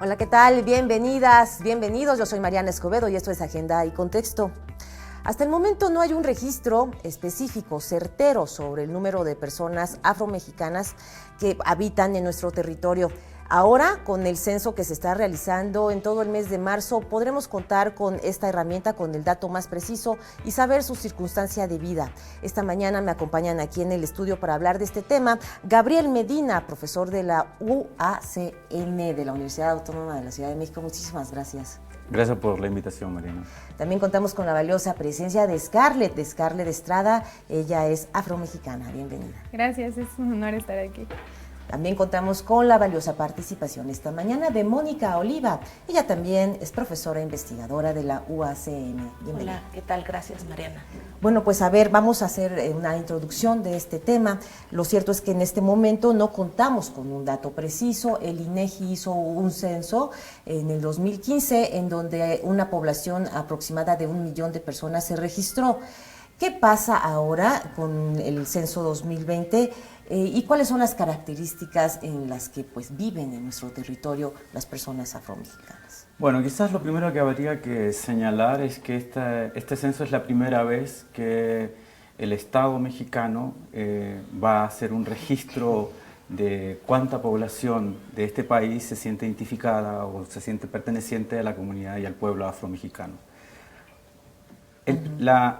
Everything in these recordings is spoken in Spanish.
Hola, ¿qué tal? Bienvenidas, bienvenidos. Yo soy Mariana Escobedo y esto es Agenda y Contexto. Hasta el momento no hay un registro específico, certero, sobre el número de personas afromexicanas que habitan en nuestro territorio. Ahora, con el censo que se está realizando en todo el mes de marzo, podremos contar con esta herramienta, con el dato más preciso y saber su circunstancia de vida. Esta mañana me acompañan aquí en el estudio para hablar de este tema Gabriel Medina, profesor de la UACM de la Universidad Autónoma de la Ciudad de México. Muchísimas gracias. Gracias por la invitación, Mariana. También contamos con la valiosa presencia de Scarlett Estrada. Ella es afromexicana. Bienvenida. Gracias, es un honor estar aquí. También contamos con la valiosa participación esta mañana de Mónica Oliva. Ella también es profesora investigadora de la UACM. Bienvenida. Hola, ¿qué tal? Gracias, Mariana. Bueno, pues a ver, vamos a hacer una introducción de este tema. Lo cierto es que en este momento no contamos con un dato preciso. El INEGI hizo un censo en el 2015 en donde una población aproximada de 1 millón de personas se registró. ¿Qué pasa ahora con el censo 2020 y cuáles son las características en las que pues viven en nuestro territorio las personas afromexicanas? Bueno, quizás lo primero que habría que señalar es que este censo es la primera vez que el Estado mexicano va a hacer un registro de cuánta población de este país se siente identificada o se siente perteneciente a la comunidad y al pueblo afromexicano.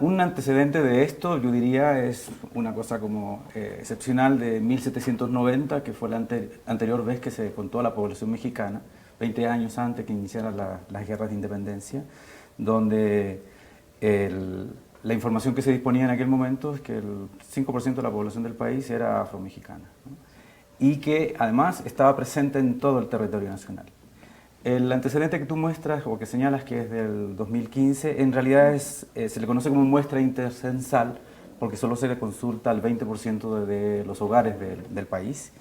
Un antecedente de esto, yo diría, es una cosa como excepcional de 1790, que fue la anterior vez que se contó a la población mexicana, 20 años antes que iniciaran las guerras de independencia, donde la información que se disponía en aquel momento es que el 5% de la población del país era afromexicana, ¿no? Y que además estaba presente en todo el territorio nacional. El antecedente que tú muestras o que señalas que es del 2015, en realidad se le conoce como muestra intercensal porque solo se le consulta al 20% de los hogares del país.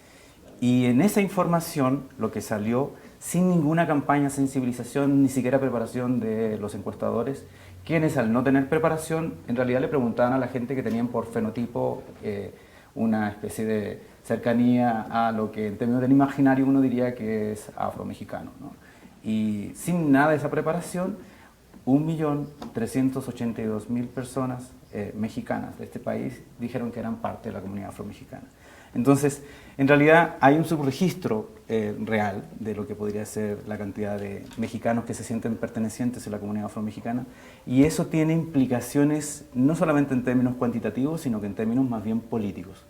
Y en esa información lo que salió, sin ninguna campaña de sensibilización, ni siquiera preparación de los encuestadores, quienes al no tener preparación, en realidad le preguntaban a la gente que tenían por fenotipo una especie de cercanía a lo que en términos del imaginario uno diría que es afromexicano, ¿no? Y sin nada de esa preparación, 1.382.000 personas mexicanas de este país dijeron que eran parte de la comunidad afromexicana. Entonces, en realidad hay un subregistro real de lo que podría ser la cantidad de mexicanos que se sienten pertenecientes a la comunidad afromexicana, y eso tiene implicaciones no solamente en términos cuantitativos, sino que en términos más bien políticos.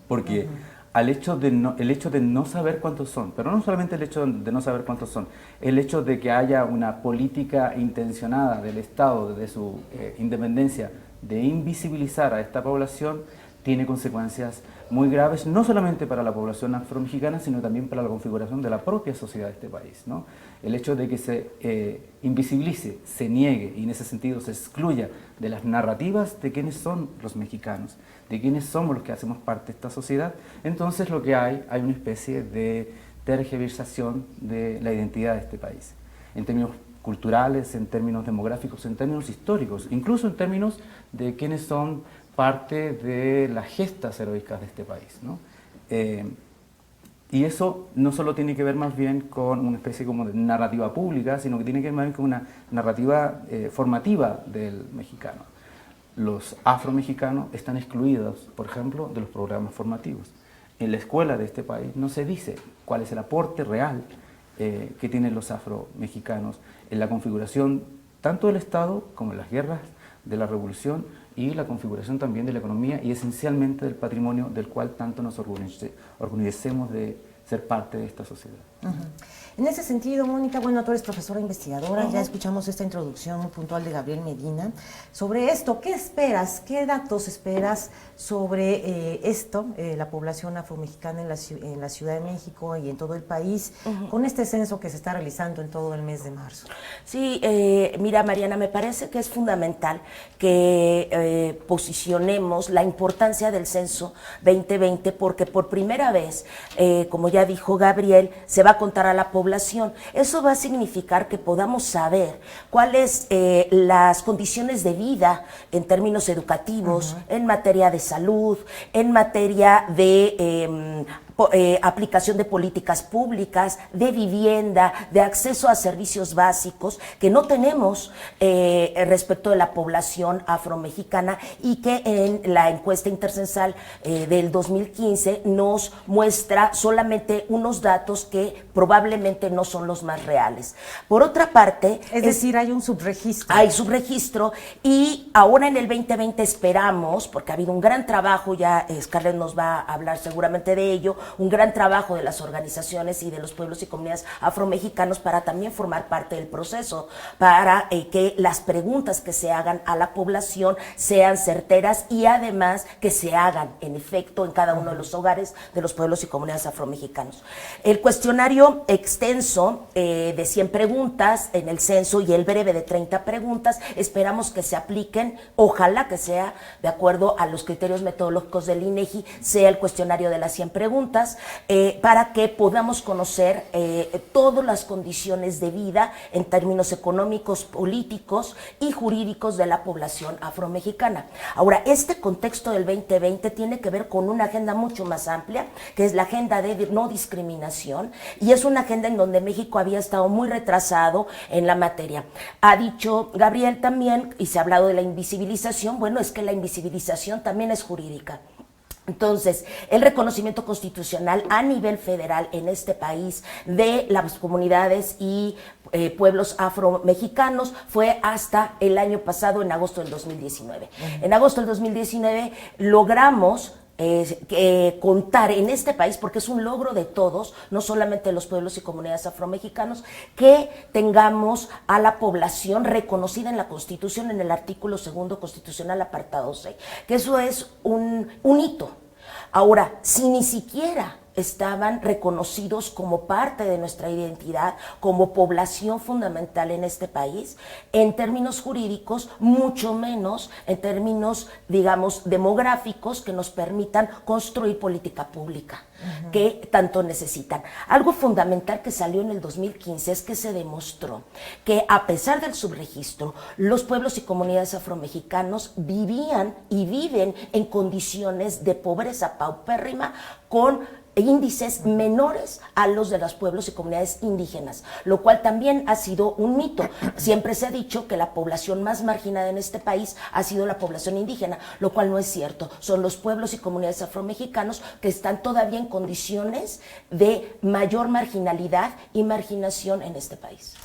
Porque el hecho de no saber cuántos son, pero no solamente el hecho de no saber cuántos son, el hecho de que haya una política intencionada del Estado desde su independencia de invisibilizar a esta población, tiene consecuencias muy graves, no solamente para la población afromexicana, sino también para la configuración de la propia sociedad de este país, ¿no? El hecho de que se invisibilice, se niegue y en ese sentido se excluya de las narrativas de quiénes son los mexicanos, de quiénes somos los que hacemos parte de esta sociedad, entonces lo que hay una especie de tergiversación de la identidad de este país, en términos culturales, en términos demográficos, en términos históricos, incluso en términos de quiénes son parte de las gestas heroicas de este país, ¿no? Y eso no solo tiene que ver más bien con una especie como de narrativa pública, sino que tiene que ver más bien con una narrativa formativa del mexicano. Los afromexicanos están excluidos, por ejemplo, de los programas formativos. En la escuela de este país no se dice cuál es el aporte real que tienen los afromexicanos en la configuración tanto del Estado como en las guerras de la Revolución y la configuración también de la economía y esencialmente del patrimonio del cual tanto nos orgullecemos de ser parte de esta sociedad. En ese sentido, Mónica, bueno, tú eres profesora investigadora, ya escuchamos esta introducción muy puntual de Gabriel Medina. Sobre esto, ¿qué esperas? ¿Qué datos esperas sobre la población afromexicana en la Ciudad de México y en todo el país, con este censo que se está realizando en todo el mes de marzo? Sí, mira, Mariana, me parece que es fundamental que posicionemos la importancia del censo 2020 porque por primera vez, como ya dijo Gabriel, se va a contar a la población. Eso va a significar que podamos saber cuáles las condiciones de vida en términos educativos, en materia de salud, en materia de aplicación de políticas públicas, de vivienda, de acceso a servicios básicos que no tenemos respecto de la población afromexicana y que en la encuesta intercensal del 2015 nos muestra solamente unos datos que probablemente no son los más reales. Por otra parte... Es decir, hay un subregistro. Hay subregistro y ahora en el 2020 esperamos, porque ha habido un gran trabajo, ya Scarlett nos va a hablar seguramente de ello, un gran trabajo de las organizaciones y de los pueblos y comunidades afromexicanos para también formar parte del proceso, para que las preguntas que se hagan a la población sean certeras y además que se hagan en efecto en cada uno de los hogares de los pueblos y comunidades afromexicanos. El cuestionario extenso de 100 preguntas en el censo y el breve de 30 preguntas, esperamos que se apliquen, ojalá que sea de acuerdo a los criterios metodológicos del INEGI, sea el cuestionario de las 100 preguntas, para que podamos conocer todas las condiciones de vida en términos económicos, políticos y jurídicos de la población afromexicana. Ahora, este contexto del 2020 tiene que ver con una agenda mucho más amplia, que es la agenda de no discriminación, y es una agenda en donde México había estado muy retrasado en la materia. Ha dicho Gabriel también, y se ha hablado de la invisibilización, bueno, es que la invisibilización también es jurídica. Entonces, el reconocimiento constitucional a nivel federal en este país de las comunidades y pueblos afromexicanos fue hasta el año pasado, en agosto del 2019. En agosto del 2019 logramos contar en este país, porque es un logro de todos, no solamente de los pueblos y comunidades afromexicanos, que tengamos a la población reconocida en la Constitución, en el artículo 2 constitucional, apartado C, que eso es un hito. Ahora, si ni siquiera estaban reconocidos como parte de nuestra identidad, como población fundamental en este país, en términos jurídicos, mucho menos en términos, digamos, demográficos que nos permitan construir política pública, que tanto necesitan. Algo fundamental que salió en el 2015 es que se demostró que a pesar del subregistro, los pueblos y comunidades afromexicanos vivían y viven en condiciones de pobreza paupérrima con índices menores a los de los pueblos y comunidades indígenas, lo cual también ha sido un mito. Siempre se ha dicho que la población más marginada en este país ha sido la población indígena, lo cual no es cierto. Son los pueblos y comunidades afromexicanos que están todavía en condiciones de mayor marginalidad y marginación en este país.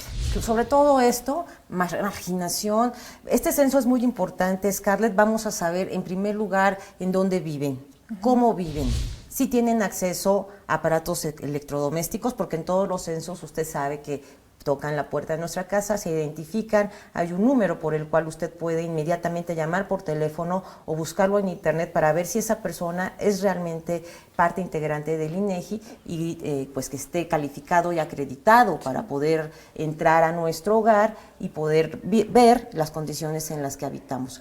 Sobre todo esto, marginación, este censo es muy importante, Scarlett. Vamos a saber en primer lugar en dónde viven, cómo viven, si tienen acceso a aparatos electrodomésticos, porque en todos los censos usted sabe que tocan la puerta de nuestra casa, se identifican, hay un número por el cual usted puede inmediatamente llamar por teléfono o buscarlo en internet para ver si esa persona es realmente parte integrante del INEGI y pues que esté calificado y acreditado para poder entrar a nuestro hogar y poder ver las condiciones en las que habitamos.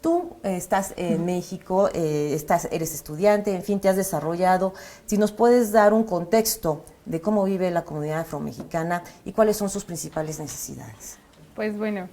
Tú estás en México, eres estudiante, en fin, te has desarrollado. Si nos puedes dar un contexto de cómo vive la comunidad afromexicana y cuáles son sus principales necesidades. Pues bueno,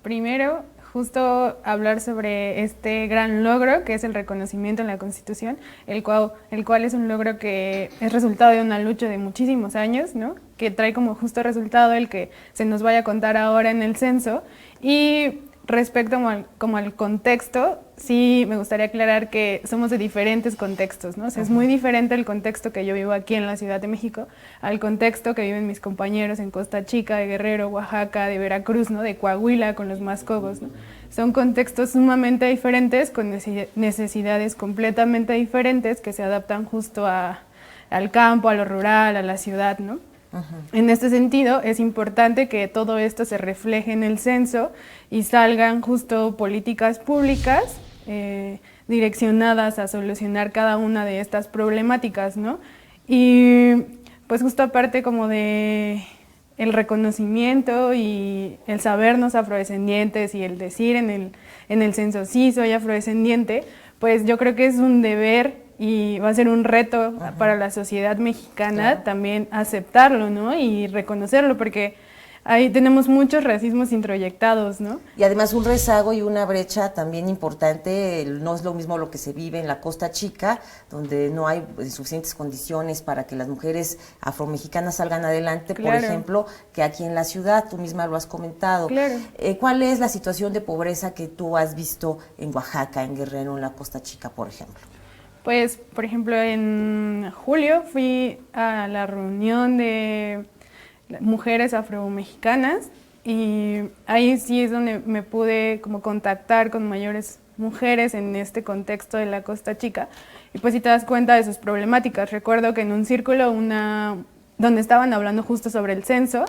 primero justo hablar sobre este gran logro que es el reconocimiento en la Constitución, el cual es un logro que es resultado de una lucha de muchísimos años, ¿no? Que trae como justo resultado el que se nos vaya a contar ahora en el censo. Y respecto como al contexto, sí me gustaría aclarar que somos de diferentes contextos, ¿no? O sea, es muy diferente el contexto que yo vivo aquí en la Ciudad de México al contexto que viven mis compañeros en Costa Chica, de Guerrero, Oaxaca, de Veracruz, ¿no? De Coahuila con los Mascogos, ¿no? Son contextos sumamente diferentes, con necesidades completamente diferentes que se adaptan justo al campo, a lo rural, a la ciudad, ¿no? En este sentido, es importante que todo esto se refleje en el censo y salgan justo políticas públicas direccionadas a solucionar cada una de estas problemáticas, ¿no? Y pues justo aparte como de el reconocimiento y el sabernos afrodescendientes y el decir en el censo sí soy afrodescendiente, pues yo creo que es un deber y va a ser un reto para la sociedad mexicana también aceptarlo, ¿no? Y reconocerlo, porque ahí tenemos muchos racismos introyectados, ¿no? Y además un rezago y una brecha también importante, no es lo mismo lo que se vive en la Costa Chica, donde no hay suficientes condiciones para que las mujeres afromexicanas salgan adelante, Claro. por ejemplo, que aquí en la ciudad, tú misma lo has comentado. Claro. ¿Cuál es la situación de pobreza que tú has visto en Oaxaca, en Guerrero, en la Costa Chica, por ejemplo? Pues, por ejemplo, en julio fui a la reunión de mujeres afromexicanas y ahí sí es donde me pude como contactar con mayores mujeres en este contexto de la Costa Chica y pues si te das cuenta de sus problemáticas. Recuerdo que en un círculo donde estaban hablando justo sobre el censo,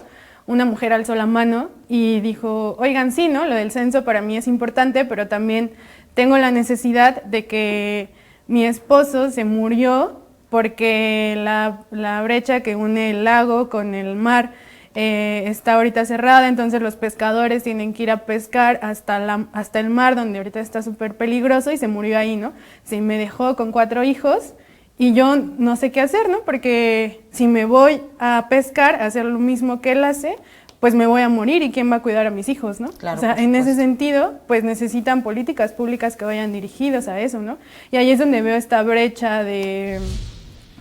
una mujer alzó la mano y dijo, oigan, sí, ¿no? Lo del censo para mí es importante, pero también tengo la necesidad de que mi esposo se murió porque la brecha que une el lago con el mar está ahorita cerrada, entonces los pescadores tienen que ir a pescar hasta el mar, donde ahorita está súper peligroso, y se murió ahí, ¿no? Se me dejó con 4 hijos y yo no sé qué hacer, ¿no? Porque si me voy a pescar, a hacer lo mismo que él hace, pues me voy a morir y ¿quién va a cuidar a mis hijos, no? Claro, o sea, en ese sentido, pues necesitan políticas públicas que vayan dirigidas a eso, ¿no? Y ahí es donde veo esta brecha de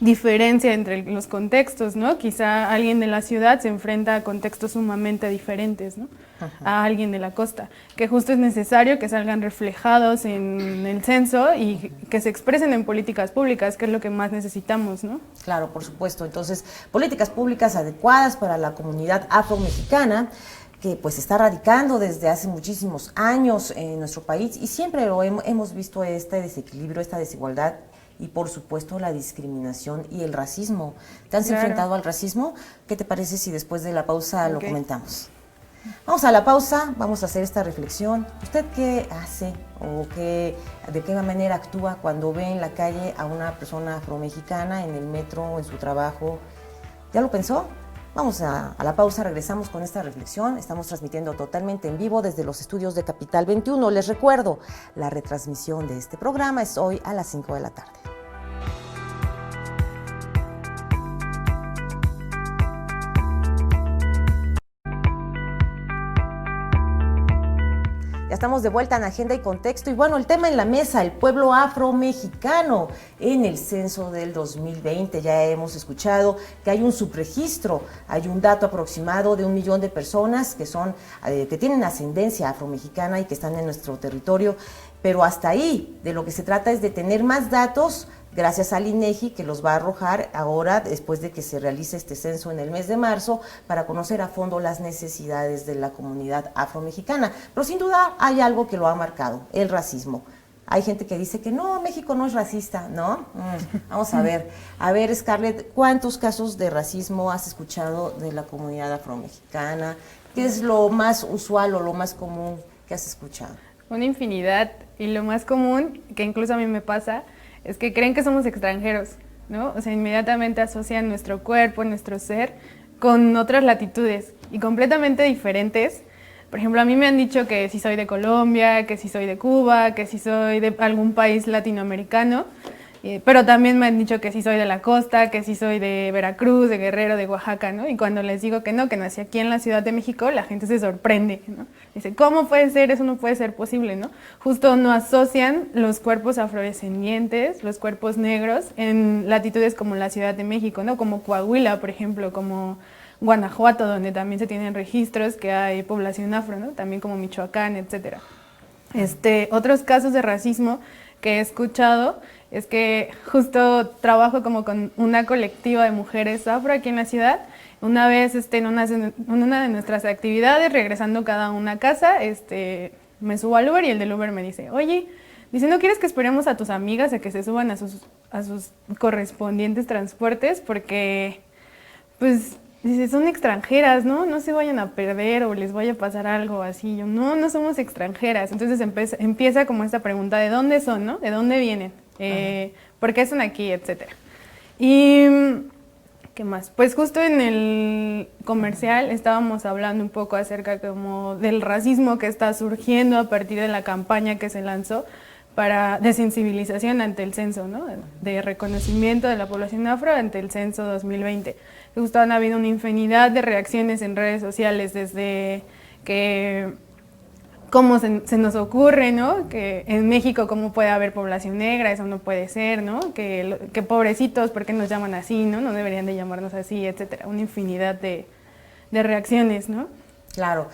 diferencia entre los contextos, ¿no? Quizá alguien de la ciudad se enfrenta a contextos sumamente diferentes, ¿no? A alguien de la costa, que justo es necesario que salgan reflejados en el censo y que se expresen en políticas públicas, que es lo que más necesitamos, ¿no? Claro, por supuesto. Entonces, políticas públicas adecuadas para la comunidad afromexicana, que pues está radicando desde hace muchísimos años en nuestro país y siempre hemos visto este desequilibrio, esta desigualdad y por supuesto la discriminación y el racismo. ¿Te has enfrentado al racismo? ¿Qué te parece si después de la pausa lo comentamos? Vamos a la pausa, vamos a hacer esta reflexión. ¿Usted qué hace o de qué manera actúa cuando ve en la calle a una persona afromexicana en el metro o en su trabajo? ¿Ya lo pensó? Vamos a la pausa, regresamos con esta reflexión. Estamos transmitiendo totalmente en vivo desde los estudios de Capital 21. Les recuerdo, la retransmisión de este programa es hoy a las 5 de la tarde. Ya estamos de vuelta en Agenda y Contexto y bueno, el tema en la mesa, el pueblo afromexicano en el censo del 2020. Ya hemos escuchado que hay un subregistro, hay un dato aproximado de 1 millón de personas que tienen ascendencia afromexicana y que están en nuestro territorio, pero hasta ahí de lo que se trata es de tener más datos gracias al INEGI, que los va a arrojar ahora después de que se realice este censo en el mes de marzo para conocer a fondo las necesidades de la comunidad afromexicana. Pero sin duda hay algo que lo ha marcado, el racismo. Hay gente que dice que no, México no es racista, ¿no? Vamos a ver. A ver, Scarlett, ¿cuántos casos de racismo has escuchado de la comunidad afromexicana? ¿Qué es lo más usual o lo más común que has escuchado? Una infinidad, y lo más común, que incluso a mí me pasa, es que creen que somos extranjeros, ¿no? O sea, inmediatamente asocian nuestro cuerpo, nuestro ser, con otras latitudes y completamente diferentes. Por ejemplo, a mí me han dicho que si soy de Colombia, que si soy de Cuba, que si soy de algún país latinoamericano, pero también me han dicho que si soy de la costa, que si soy de Veracruz, de Guerrero, de Oaxaca, ¿no? Y cuando les digo que no, que nací aquí en la Ciudad de México, la gente se sorprende, ¿no? Dice, ¿cómo puede ser? Eso no puede ser posible, ¿no? Justo no asocian los cuerpos afrodescendientes, los cuerpos negros, en latitudes como la Ciudad de México, ¿no? Como Coahuila, por ejemplo, como Guanajuato, donde también se tienen registros que hay población afro, ¿no? También como Michoacán, etcétera. Otros casos de racismo que he escuchado es que justo trabajo como con una colectiva de mujeres afro aquí en la ciudad. Una vez en una de nuestras actividades, regresando cada una a casa, me subo al Uber y el del Uber me dice, oye, ¿no quieres que esperemos a tus amigas a que se suban a sus correspondientes transportes? Porque, pues, dice, son extranjeras, ¿no? No se vayan a perder o les vaya a pasar algo así. Yo, no somos extranjeras. Entonces empieza como esta pregunta, ¿de dónde son, no? ¿De dónde vienen? ¿Por qué están aquí? Etcétera. Y, ¿qué más? Pues justo en el comercial estábamos hablando un poco acerca como del racismo que está surgiendo a partir de la campaña que se lanzó de sensibilización ante el censo, ¿no? De reconocimiento de la población afro ante el censo 2020. Justo han habido una infinidad de reacciones en redes sociales desde que cómo se nos ocurre, ¿no? Que en México cómo puede haber población negra, eso no puede ser, ¿no? Que pobrecitos, ¿por qué nos llaman así, no? No deberían de llamarnos así, etcétera. Una infinidad de reacciones, ¿no? Claro.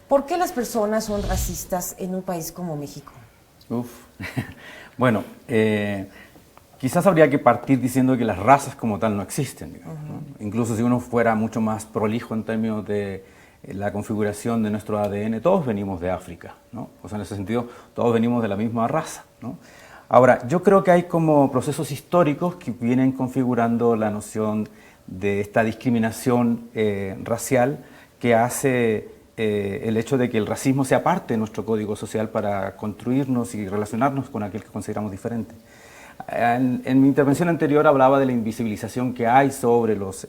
¿Por qué las personas son racistas en un país como México? Bueno, quizás habría que partir diciendo que las razas como tal no existen, digamos, ¿no? Incluso si uno fuera mucho más prolijo en términos de la configuración de nuestro ADN, todos venimos de África, ¿no? O sea, en ese sentido, todos venimos de la misma raza, ¿no? Ahora, yo creo que hay como procesos históricos que vienen configurando la noción de esta discriminación racial que hace el hecho de que el racismo sea parte de nuestro código social para construirnos y relacionarnos con aquel que consideramos diferente. En mi intervención anterior hablaba de la invisibilización que hay sobre los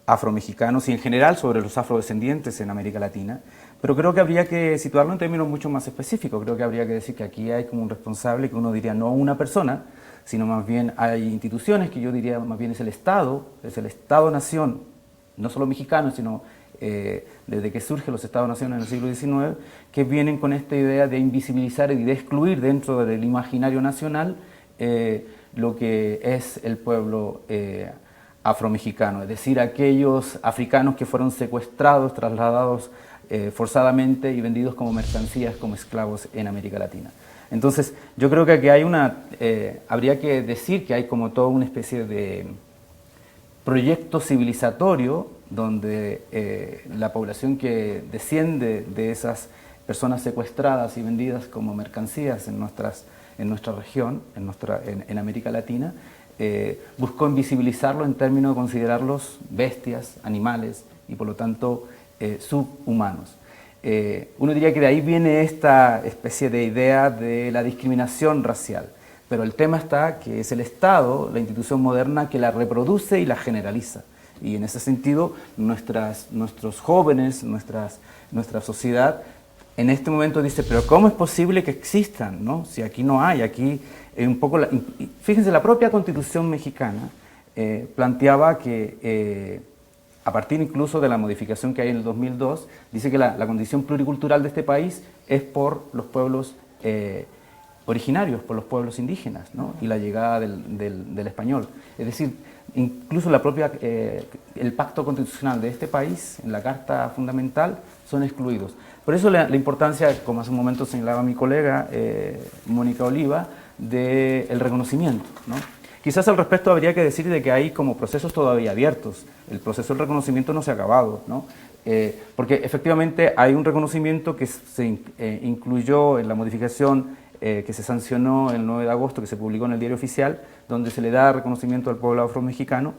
afromexicanos y en general sobre los afrodescendientes en América Latina, pero creo que habría que situarlo en términos mucho más específicos. Creo que habría que decir que aquí hay como un responsable que uno diría no una persona, sino más bien hay instituciones que yo diría más bien es el Estado-nación, no solo mexicano, sino desde que surgen los Estados-nación en el siglo XIX, que vienen con esta idea de invisibilizar y de excluir dentro del imaginario nacional lo que es el pueblo afromexicano, es decir, aquellos africanos que fueron secuestrados, trasladados forzadamente y vendidos como mercancías, como esclavos en América Latina. Entonces, yo creo que aquí hay habría que decir que hay como toda una especie de proyecto civilizatorio donde la población que desciende de esas personas secuestradas y vendidas como mercancías en nuestra región, en América Latina, buscó invisibilizarlo en términos de considerarlos bestias, animales y por lo tanto subhumanos. Uno diría que de ahí viene esta especie de idea de la discriminación racial, pero el tema está que es el Estado, la institución moderna, que la reproduce y la generaliza. Y en ese sentido, nuestros jóvenes, nuestra sociedad, en este momento dice, pero ¿cómo es posible que existan, ¿no? Si aquí no hay, aquí un poco... fíjense, la propia Constitución mexicana planteaba que, a partir incluso de la modificación que hay en el 2002, dice que la condición pluricultural de este país es por los pueblos originarios, por los pueblos indígenas, ¿no? Y la llegada del español. Es decir, incluso el pacto constitucional de este país, en la Carta Fundamental, son excluidos. Por eso la importancia, como hace un momento señalaba mi colega Mónica Oliva, del reconocimiento, ¿no? Quizás al respecto habría que decir de que hay como procesos todavía abiertos. El proceso del reconocimiento no se ha acabado, ¿no? Porque efectivamente hay un reconocimiento que se incluyó en la modificación que se sancionó el 9 de agosto, que se publicó en el Diario Oficial, donde se le da reconocimiento al pueblo afromexicano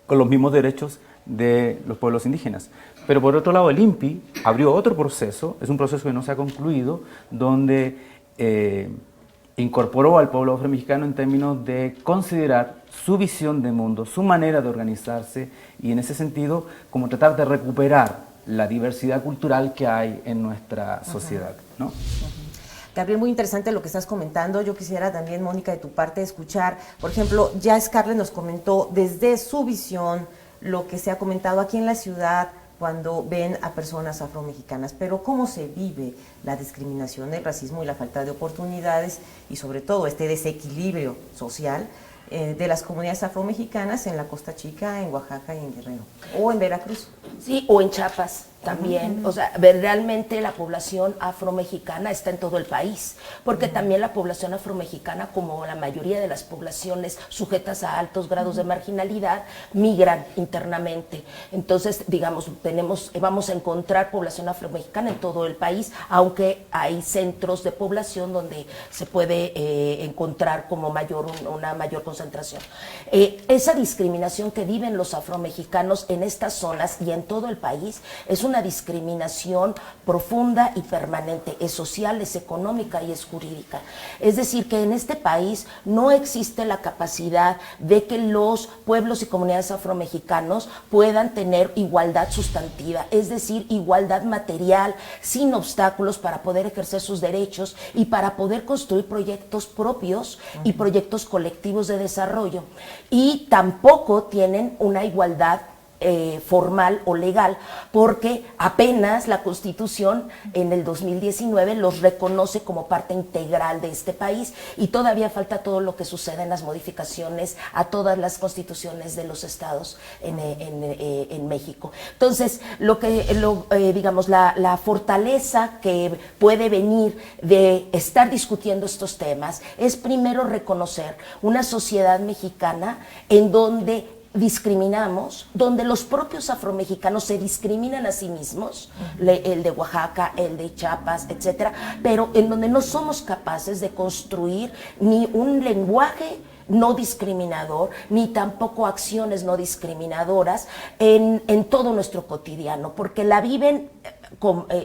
con los mismos derechos de los pueblos indígenas. Pero por otro lado, el INPI abrió otro proceso, es un proceso que no se ha concluido, donde incorporó al pueblo afromexicano en términos de considerar su visión de mundo, su manera de organizarse, y en ese sentido, como tratar de recuperar la diversidad cultural que hay en nuestra sociedad, ¿no? Gabriel, muy interesante lo que estás comentando. Yo quisiera también, Mónica, de tu parte escuchar, por ejemplo, ya Scarlett nos comentó desde su visión lo que se ha comentado aquí en la ciudad cuando ven a personas afromexicanas, pero cómo se vive la discriminación, el racismo y la falta de oportunidades y sobre todo este desequilibrio social de las comunidades afromexicanas en la Costa Chica, en Oaxaca y en Guerrero, o en Veracruz. Sí, o en Chiapas también. O sea, realmente la población afromexicana está en todo el país, porque también la población afromexicana, como la mayoría de las poblaciones sujetas a altos grados de marginalidad, migran internamente. Entonces, digamos, vamos a encontrar población afromexicana en todo el país, aunque hay centros de población donde se puede encontrar como una mayor concentración. Esa discriminación que viven los afromexicanos en estas zonas y en todo el país, es una discriminación profunda y permanente, es social, es económica y es jurídica. Es decir, que en este país no existe la capacidad de que los pueblos y comunidades afromexicanos puedan tener igualdad sustantiva, es decir, igualdad material, sin obstáculos para poder ejercer sus derechos y para poder construir proyectos propios y proyectos colectivos de desarrollo. Y tampoco tienen una igualdad formal o legal, porque apenas la Constitución en el 2019 los reconoce como parte integral de este país, y todavía falta todo lo que sucede en las modificaciones a todas las constituciones de los estados en México. Entonces, digamos, la fortaleza que puede venir de estar discutiendo estos temas es primero reconocer una sociedad mexicana en donde discriminamos, donde los propios afromexicanos se discriminan a sí mismos, el de Oaxaca, el de Chiapas, etcétera, pero en donde no somos capaces de construir ni un lenguaje no discriminador, ni tampoco acciones no discriminadoras en todo nuestro cotidiano, porque la viven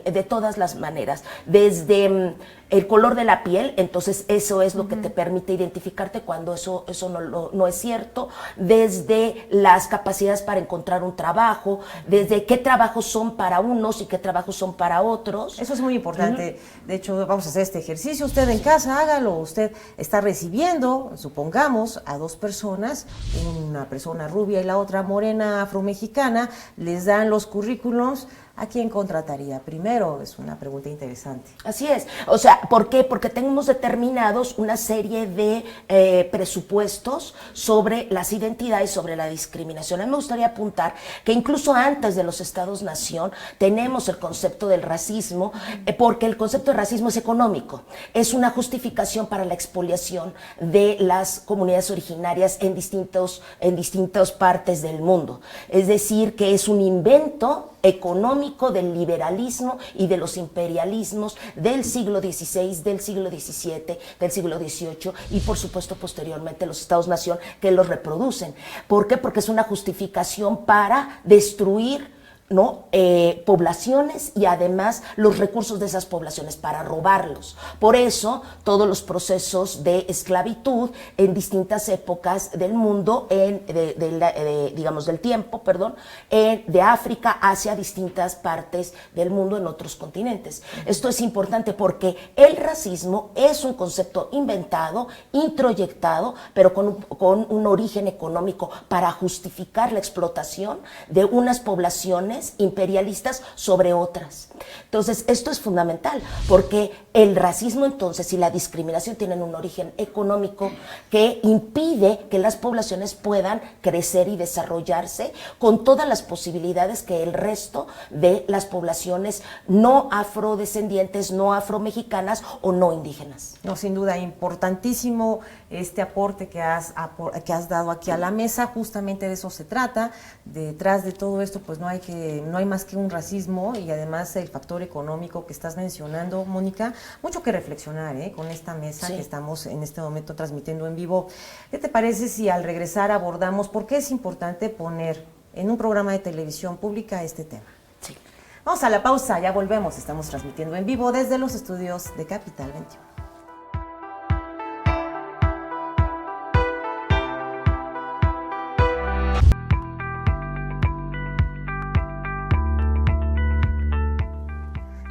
de todas las maneras, desde el color de la piel, entonces eso es lo que te permite identificarte cuando eso no es cierto, desde las capacidades para encontrar un trabajo, desde qué trabajos son para unos y qué trabajos son para otros. Eso es muy importante. De hecho, vamos a hacer este ejercicio. Usted en casa, hágalo. Usted está recibiendo, supongamos, a dos personas, una persona rubia y la otra morena afromexicana, les dan los currículums. ¿A quién contrataría primero? Es una pregunta interesante. Así es. O sea, ¿por qué? Porque tenemos determinados una serie de presupuestos sobre las identidades, sobre la discriminación. A mí me gustaría apuntar que incluso antes de los Estados-Nación tenemos el concepto del racismo, porque el concepto de racismo es económico. Es una justificación para la expoliación de las comunidades originarias en distintas partes del mundo. Es decir, que es un invento económico del liberalismo y de los imperialismos del siglo XVI, del siglo XVII, del siglo XVIII y por supuesto posteriormente los Estados-Nación que los reproducen. ¿Por qué? Porque es una justificación para destruir poblaciones y además los recursos de esas poblaciones para robarlos. Por eso todos los procesos de esclavitud en distintas épocas del mundo, digamos del tiempo, de África hacia distintas partes del mundo en otros continentes. Esto es importante porque el racismo es un concepto inventado, introyectado, pero con un origen económico para justificar la explotación de unas poblaciones imperialistas sobre otras. Entonces, esto es fundamental, porque el racismo entonces y la discriminación tienen un origen económico que impide que las poblaciones puedan crecer y desarrollarse con todas las posibilidades que el resto de las poblaciones no afrodescendientes, no afromexicanas o no indígenas. No, sin duda, importantísimo este aporte que has dado aquí a la mesa. Justamente de eso se trata. Detrás de todo esto, pues no hay más que un racismo, y además el factor económico que estás mencionando, Mónica. Mucho que reflexionar con esta mesa que estamos en este momento transmitiendo en vivo. ¿Qué te parece si al regresar abordamos por qué es importante poner en un programa de televisión pública este tema? Sí. Vamos a la pausa, ya volvemos. Estamos transmitiendo en vivo desde los estudios de Capital 21.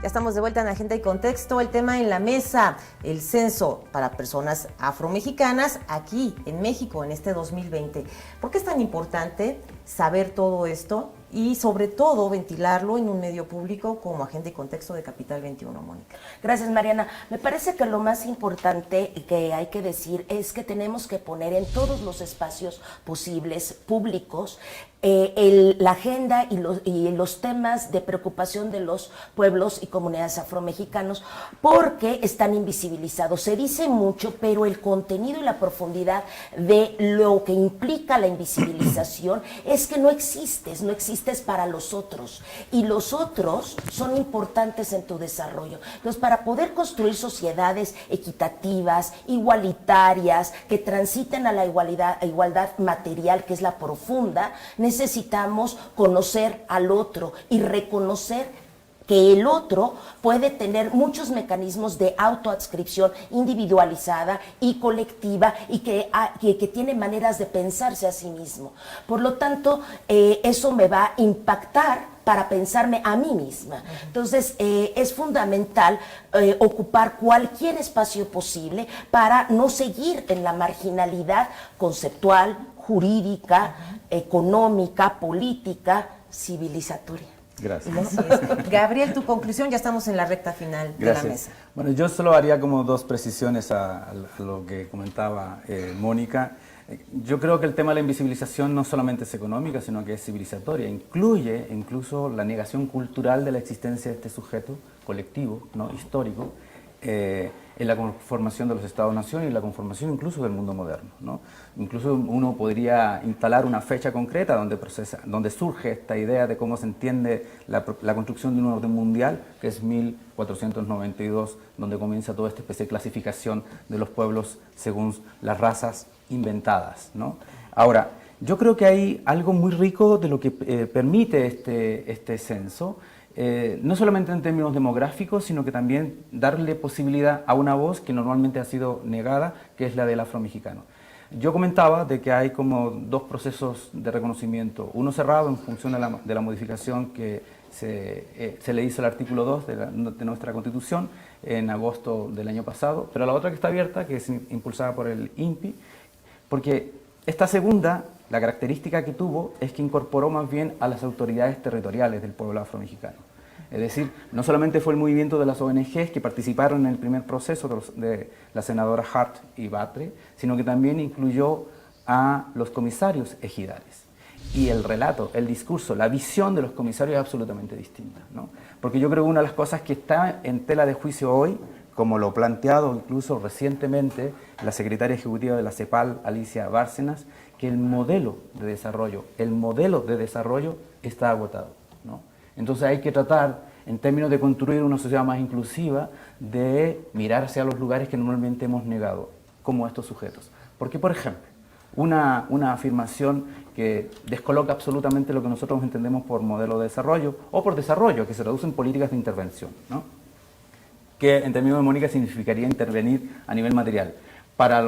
Ya estamos de vuelta en Agenda y Contexto. El tema en la mesa, el censo para personas afromexicanas aquí en México en este 2020. ¿Por qué es tan importante saber todo esto y sobre todo ventilarlo en un medio público como Agenda y Contexto de Capital 21, Mónica? Gracias, Mariana. Me parece que lo más importante que hay que decir es que tenemos que poner en todos los espacios posibles, públicos, la agenda y los temas de preocupación de los pueblos y comunidades afromexicanos, porque están invisibilizados. Se dice mucho, pero el contenido y la profundidad de lo que implica la invisibilización es que no existe existes para los otros y los otros son importantes en tu desarrollo. Entonces, para poder construir sociedades equitativas, igualitarias, que transiten a la igualdad material, que es la profunda, necesitamos conocer al otro y reconocer que el otro puede tener muchos mecanismos de autoadscripción individualizada y colectiva y que tiene maneras de pensarse a sí mismo. Por lo tanto, eso me va a impactar para pensarme a mí misma. Entonces, es fundamental ocupar cualquier espacio posible para no seguir en la marginalidad conceptual, jurídica, económica, política, civilizatoria. Gracias. Gabriel, tu conclusión, ya estamos en la recta final de la mesa. Bueno, yo solo haría como dos precisiones a lo que comentaba Mónica. Yo creo que el tema de la invisibilización no solamente es económica, sino que es civilizatoria. Incluye incluso la negación cultural de la existencia de este sujeto colectivo, ¿no?, histórico, en la conformación de los Estados-nación y en la conformación incluso del mundo moderno, ¿no? Incluso uno podría instalar una fecha concreta donde surge esta idea de cómo se entiende la construcción de un orden mundial, que es 1492, donde comienza toda esta especie de clasificación de los pueblos según las razas inventadas, ¿no? Ahora, yo creo que hay algo muy rico de lo que permite este censo, no solamente en términos demográficos, sino que también darle posibilidad a una voz que normalmente ha sido negada, que es la del afromexicano. Yo comentaba de que hay como dos procesos de reconocimiento, uno cerrado en función de la modificación que se le hizo al artículo 2 de nuestra Constitución en agosto del año pasado, pero la otra que está abierta, que es impulsada por el INPI, porque esta segunda, la característica que tuvo es que incorporó más bien a las autoridades territoriales del pueblo afromexicano. Es decir, no solamente fue el movimiento de las ONGs que participaron en el primer proceso de la senadora Hart y Batre, sino que también incluyó a los comisarios ejidales. Y el relato, el discurso, la visión de los comisarios es absolutamente distinta, ¿no? Porque yo creo que una de las cosas que está en tela de juicio hoy, como lo planteado incluso recientemente la secretaria ejecutiva de la CEPAL, Alicia Bárcenas, que el modelo de desarrollo está agotado, ¿no? Entonces hay que tratar, en términos de construir una sociedad más inclusiva, de mirar hacia los lugares que normalmente hemos negado, como estos sujetos. Porque, por ejemplo, una afirmación que descoloca absolutamente lo que nosotros entendemos por modelo de desarrollo, o por desarrollo, que se traduce en políticas de intervención, ¿no?, que en términos de Mónica significaría intervenir a nivel material. Para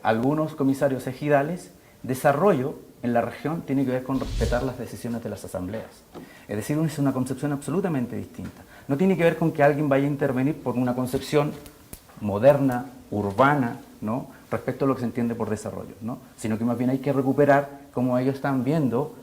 algunos comisarios ejidales, desarrollo en la región tiene que ver con respetar las decisiones de las asambleas. Es decir, es una concepción absolutamente distinta. No tiene que ver con que alguien vaya a intervenir por una concepción moderna, urbana, ¿no?, respecto a lo que se entiende por desarrollo, ¿no?, sino que más bien hay que recuperar cómo ellos están viendo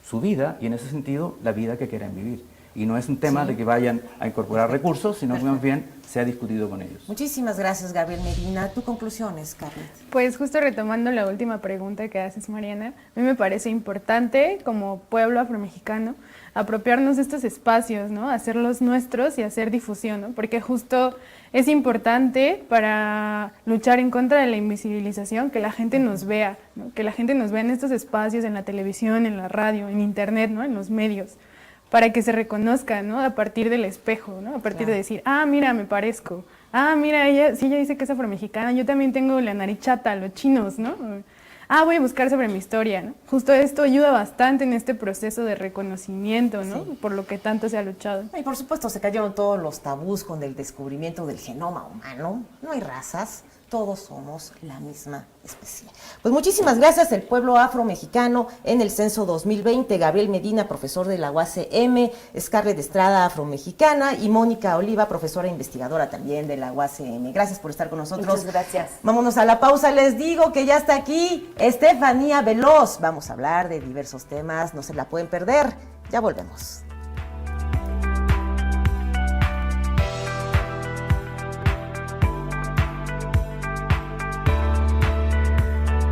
su vida y en ese sentido la vida que quieren vivir. Y no es un tema de que vayan a incorporar recursos, sino que más bien se ha discutido con ellos. Muchísimas gracias, Gabriel Medina. ¿Tu conclusión, Scarlett? Pues justo retomando la última pregunta que haces, Mariana, a mí me parece importante, como pueblo afromexicano, apropiarnos de estos espacios, ¿no?, hacerlos nuestros y hacer difusión, ¿no?, porque justo es importante para luchar en contra de la invisibilización que la gente nos vea, ¿no?, que la gente nos vea en estos espacios, en la televisión, en la radio, en internet, ¿no?, en los medios, para que se reconozca, ¿no?, a partir del espejo, ¿no?, a partir de decir, ah, mira, me parezco, ah, mira, ella dice que es afromexicana, yo también tengo la nariz chata, los chinos, ¿no?, ah, voy a buscar sobre mi historia, ¿no? Justo esto ayuda bastante en este proceso de reconocimiento, ¿no?, sí, por lo que tanto se ha luchado. Y por supuesto se cayeron todos los tabús con el descubrimiento del genoma humano, no hay razas, todos somos la misma especie. Pues muchísimas gracias, el pueblo afromexicano en el censo 2020, Gabriel Medina, profesor de la UACM, Scarlett Estrada, afromexicana, y Mónica Oliva, profesora e investigadora también de la UACM. Gracias por estar con nosotros. Muchas gracias. Vámonos a la pausa, les digo que ya está aquí Estefanía Veloz. Vamos a hablar de diversos temas, no se la pueden perder. Ya volvemos.